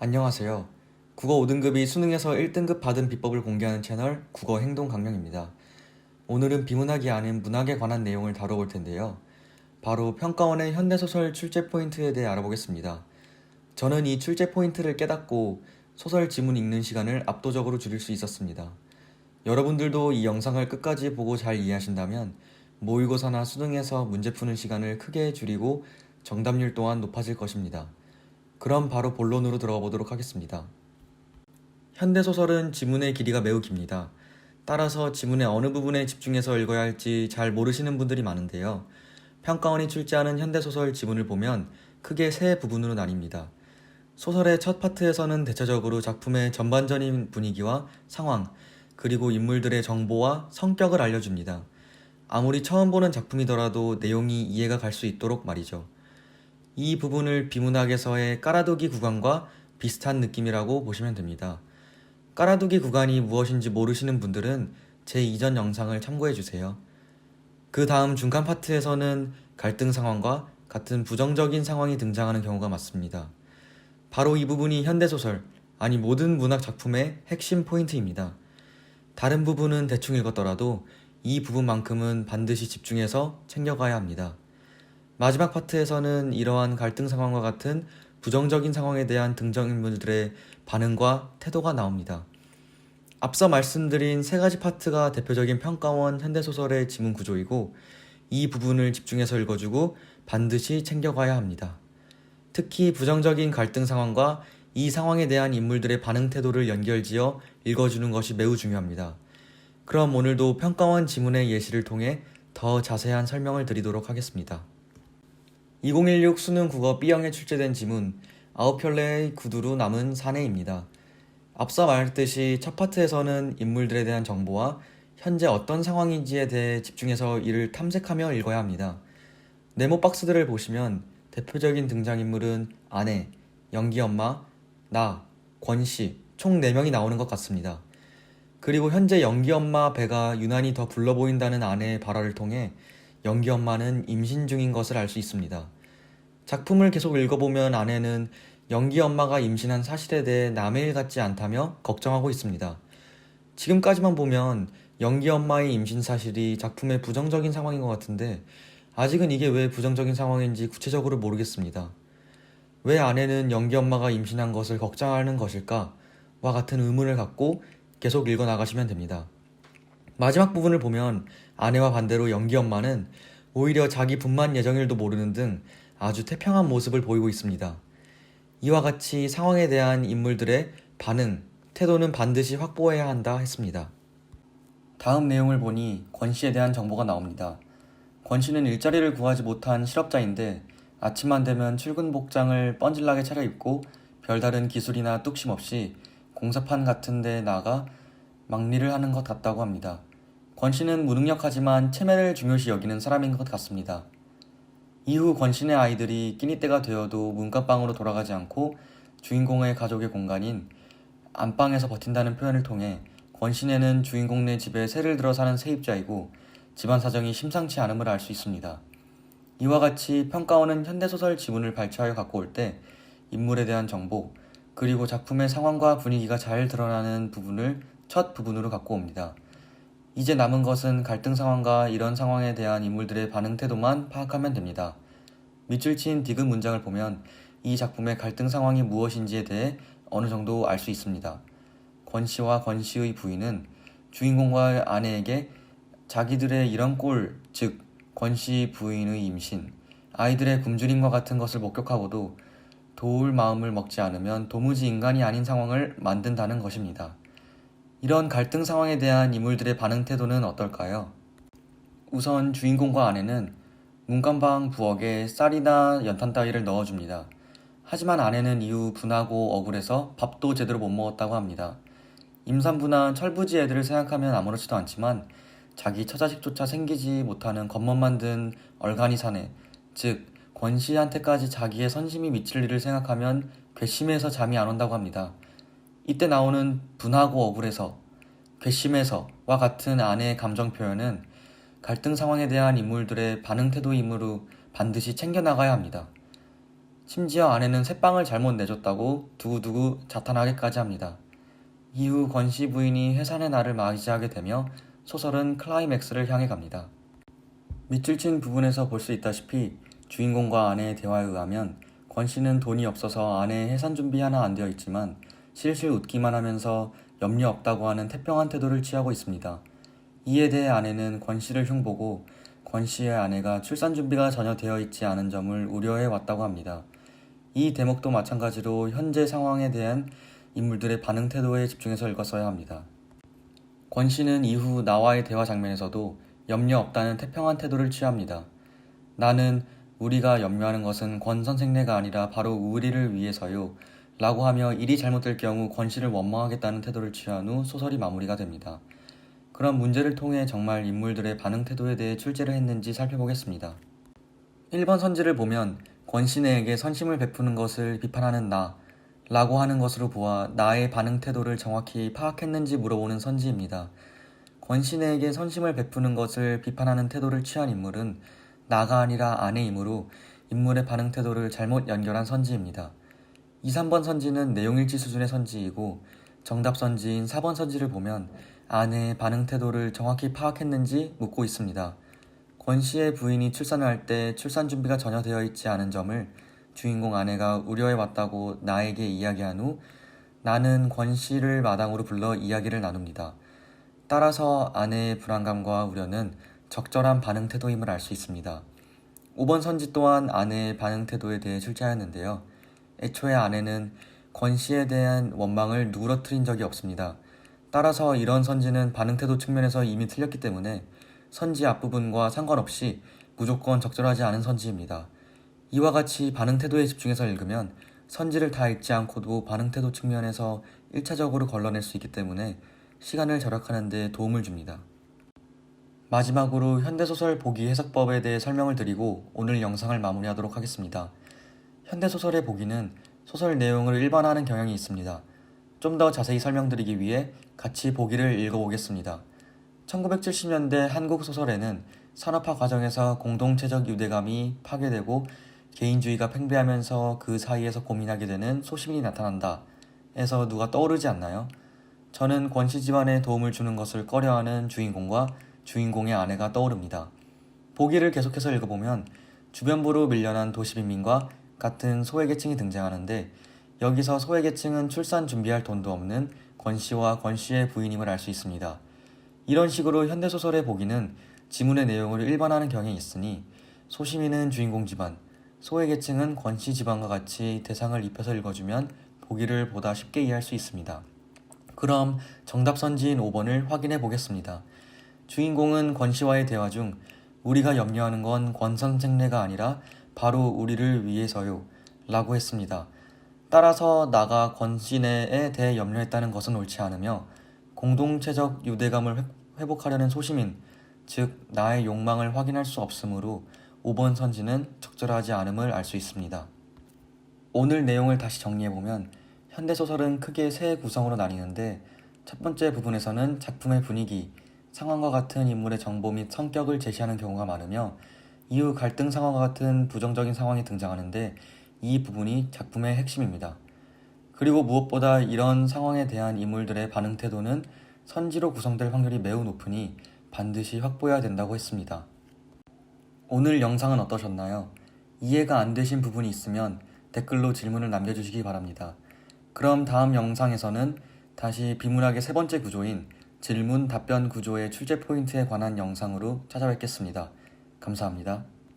안녕하세요. 국어 5등급이 수능에서 1등급 받은 비법을 공개하는 채널 국어 행동 강령입니다. 오늘은 비문학이 아닌 문학에 관한 내용을 다뤄볼 텐데요. 바로 평가원의 현대소설 출제 포인트에 대해 알아보겠습니다. 저는 이 출제 포인트를 깨닫고 소설 지문 읽는 시간을 압도적으로 줄일 수 있었습니다. 여러분들도 이 영상을 끝까지 보고 잘 이해하신다면 모의고사나 수능에서 문제 푸는 시간을 크게 줄이고 정답률 또한 높아질 것입니다. 그럼 바로 본론으로 들어가 보도록 하겠습니다. 현대소설은 지문의 길이가 매우 깁니다. 따라서 지문의 어느 부분에 집중해서 읽어야 할지 잘 모르시는 분들이 많은데요. 평가원이 출제하는 현대소설 지문을 보면 크게 세 부분으로 나뉩니다. 소설의 첫 파트에서는 대체적으로 작품의 전반적인 분위기와 상황, 그리고 인물들의 정보와 성격을 알려줍니다. 아무리 처음 보는 작품이더라도 내용이 이해가 갈 수 있도록 말이죠. 이 부분을 비문학에서의 깔아두기 구간과 비슷한 느낌이라고 보시면 됩니다. 깔아두기 구간이 무엇인지 모르시는 분들은 제 이전 영상을 참고해주세요. 그 다음 중간 파트에서는 갈등 상황과 같은 부정적인 상황이 등장하는 경우가 많습니다. 바로 이 부분이 현대소설, 아니 모든 문학 작품의 핵심 포인트입니다. 다른 부분은 대충 읽었더라도 이 부분만큼은 반드시 집중해서 챙겨가야 합니다. 마지막 파트에서는 이러한 갈등 상황과 같은 부정적인 상황에 대한 등장인물들의 반응과 태도가 나옵니다. 앞서 말씀드린 세 가지 파트가 대표적인 평가원 현대소설의 지문 구조이고 이 부분을 집중해서 읽어주고 반드시 챙겨가야 합니다. 특히 부정적인 갈등 상황과 이 상황에 대한 인물들의 반응 태도를 연결지어 읽어주는 것이 매우 중요합니다. 그럼 오늘도 평가원 지문의 예시를 통해 더 자세한 설명을 드리도록 하겠습니다. 2016 수능 국어 B형에 출제된 지문 9편례의 구두로 남은 사내입니다. 앞서 말했듯이 첫 파트에서는 인물들에 대한 정보와 현재 어떤 상황인지에 대해 집중해서 이를 탐색하며 읽어야 합니다. 네모 박스들을 보시면 대표적인 등장인물은 아내, 연기엄마, 나, 권씨 총 4명이 나오는 것 같습니다. 그리고 현재 연기엄마 배가 유난히 더 불러 보인다는 아내의 발화를 통해 연기엄마는 임신 중인 것을 알 수 있습니다. 작품을 계속 읽어보면 아내는 연기엄마가 임신한 사실에 대해 남의 일 같지 않다며 걱정하고 있습니다. 지금까지만 보면 연기엄마의 임신 사실이 작품의 부정적인 상황인 것 같은데 아직은 이게 왜 부정적인 상황인지 구체적으로 모르겠습니다. 왜 아내는 연기엄마가 임신한 것을 걱정하는 것일까? 와 같은 의문을 갖고 계속 읽어 나가시면 됩니다. 마지막 부분을 보면 아내와 반대로 연기엄마는 오히려 자기 분만 예정일도 모르는 등 아주 태평한 모습을 보이고 있습니다. 이와 같이 상황에 대한 인물들의 반응, 태도는 반드시 확보해야 한다 했습니다. 다음 내용을 보니 권씨에 대한 정보가 나옵니다. 권씨는 일자리를 구하지 못한 실업자인데 아침만 되면 출근 복장을 뻔질나게 차려입고 별다른 기술이나 뚝심 없이 공사판 같은 데 나가 막일을 하는 것 같다고 합니다. 권씨는 무능력하지만 체면을 중요시 여기는 사람인 것 같습니다. 이후 권씨의 아이들이 끼니 때가 되어도 문간방으로 돌아가지 않고 주인공의 가족의 공간인 안방에서 버틴다는 표현을 통해 권씨네는 주인공네 집에 새를 들어 사는 세입자이고 집안 사정이 심상치 않음을 알 수 있습니다. 이와 같이 평가원은 현대소설 지문을 발췌하여 갖고 올 때 인물에 대한 정보, 그리고 작품의 상황과 분위기가 잘 드러나는 부분을 첫 부분으로 갖고 옵니다. 이제 남은 것은 갈등 상황과 이런 상황에 대한 인물들의 반응 태도만 파악하면 됩니다. 밑줄 친 디귿 문장을 보면 이 작품의 갈등 상황이 무엇인지에 대해 어느 정도 알 수 있습니다. 권씨와 권씨의 부인은 주인공과 아내에게 자기들의 이런 꼴, 즉 권씨 부인의 임신, 아이들의 굶주림과 같은 것을 목격하고도 도울 마음을 먹지 않으면 도무지 인간이 아닌 상황을 만든다는 것입니다. 이런 갈등 상황에 대한 인물들의 반응 태도는 어떨까요? 우선 주인공과 아내는 문간방 부엌에 쌀이나 연탄 따위를 넣어줍니다. 하지만 아내는 이후 분하고 억울해서 밥도 제대로 못 먹었다고 합니다. 임산부나 철부지 애들을 생각하면 아무렇지도 않지만 자기 처자식조차 생기지 못하는 겉멋만 든 얼간이 사내, 즉 권씨한테까지 자기의 선심이 미칠 일을 생각하면 괘씸해서 잠이 안 온다고 합니다. 이때 나오는 분하고 억울해서, 괘씸해서와 같은 아내의 감정 표현은 갈등 상황에 대한 인물들의 반응 태도이므로 반드시 챙겨나가야 합니다. 심지어 아내는 새빵을 잘못 내줬다고 두고두고 자탄하기까지 합니다. 이후 권씨 부인이 해산의 날을 맞이하게 되며 소설은 클라이맥스를 향해 갑니다. 밑줄 친 부분에서 볼 수 있다시피 주인공과 아내의 대화에 의하면 권씨는 돈이 없어서 아내의 해산 준비 하나 안 되어 있지만 실실 웃기만 하면서 염려 없다고 하는 태평한 태도를 취하고 있습니다. 이에 대해 아내는 권씨를 흉보고 권씨의 아내가 출산 준비가 전혀 되어 있지 않은 점을 우려해 왔다고 합니다. 이 대목도 마찬가지로 현재 상황에 대한 인물들의 반응 태도에 집중해서 읽었어야 합니다. 권씨는 이후 나와의 대화 장면에서도 염려 없다는 태평한 태도를 취합니다. 나는 우리가 염려하는 것은 권 선생네가 아니라 바로 우리를 위해서요 라고 하며 일이 잘못될 경우 권씨를 원망하겠다는 태도를 취한 후 소설이 마무리가 됩니다. 그런 문제를 통해 정말 인물들의 반응 태도에 대해 출제를 했는지 살펴보겠습니다. 1번 선지를 보면 권씨네에게 선심을 베푸는 것을 비판하는 나 라고 하는 것으로 보아 나의 반응 태도를 정확히 파악했는지 물어보는 선지입니다. 권씨네에게 선심을 베푸는 것을 비판하는 태도를 취한 인물은 나가 아니라 아내이므로 인물의 반응 태도를 잘못 연결한 선지입니다. 2, 3번 선지는 내용일치 수준의 선지이고 정답 선지인 4번 선지를 보면 아내의 반응 태도를 정확히 파악했는지 묻고 있습니다. 권씨의 부인이 출산을 할 때 출산 준비가 전혀 되어 있지 않은 점을 주인공 아내가 우려해 왔다고 나에게 이야기한 후 나는 권씨를 마당으로 불러 이야기를 나눕니다. 따라서 아내의 불안감과 우려는 적절한 반응 태도임을 알 수 있습니다. 5번 선지 또한 아내의 반응 태도에 대해 출제하였는데요. 애초에 아내는 권씨에 대한 원망을 누그러뜨린 적이 없습니다. 따라서 이런 선지는 반응 태도 측면에서 이미 틀렸기 때문에 선지 앞부분과 상관없이 무조건 적절하지 않은 선지입니다. 이와 같이 반응 태도에 집중해서 읽으면 선지를 다 읽지 않고도 반응 태도 측면에서 1차적으로 걸러낼 수 있기 때문에 시간을 절약하는 데 도움을 줍니다. 마지막으로 현대소설 보기 해석법에 대해 설명을 드리고 오늘 영상을 마무리하도록 하겠습니다. 현대소설의 보기는 소설 내용을 일반화하는 경향이 있습니다. 좀 더 자세히 설명드리기 위해 같이 보기를 읽어보겠습니다. 1970년대 한국 소설에는 산업화 과정에서 공동체적 유대감이 파괴되고 개인주의가 팽배하면서 그 사이에서 고민하게 되는 소시민이 나타난다 에서 누가 떠오르지 않나요? 저는 권씨 집안에 도움을 주는 것을 꺼려하는 주인공과 주인공의 아내가 떠오릅니다. 보기를 계속해서 읽어보면 주변부로 밀려난 도시빈민과 같은 소외계층이 등장하는데 여기서 소외계층은 출산 준비할 돈도 없는 권씨와 권씨의 부인임을 알 수 있습니다. 이런 식으로 현대소설의 보기는 지문의 내용을 일반화하는 경향이 있으니 소시민은 주인공 집안, 소외계층은 권씨 집안과 같이 대상을 입혀서 읽어주면 보기를 보다 쉽게 이해할 수 있습니다. 그럼 정답 선지인 5번을 확인해 보겠습니다. 주인공은 권씨와의 대화 중 우리가 염려하는 건 권 선생네가 아니라 바로 우리를 위해서요 라고 했습니다. 따라서 나가 권씨네에 대해 염려했다는 것은 옳지 않으며 공동체적 유대감을 회복하려는 소시민, 즉 나의 욕망을 확인할 수 없으므로 5번 선지는 적절하지 않음을 알 수 있습니다. 오늘 내용을 다시 정리해보면 현대소설은 크게 세 구성으로 나뉘는데 첫 번째 부분에서는 작품의 분위기, 상황과 같은 인물의 정보 및 성격을 제시하는 경우가 많으며 이후 갈등 상황과 같은 부정적인 상황이 등장하는데 이 부분이 작품의 핵심입니다. 그리고 무엇보다 이런 상황에 대한 인물들의 반응 태도는 선지로 구성될 확률이 매우 높으니 반드시 확보해야 된다고 했습니다. 오늘 영상은 어떠셨나요? 이해가 안 되신 부분이 있으면 댓글로 질문을 남겨주시기 바랍니다. 그럼 다음 영상에서는 다시 비문학의 세 번째 구조인 질문 답변 구조의 출제 포인트에 관한 영상으로 찾아뵙겠습니다. 감사합니다.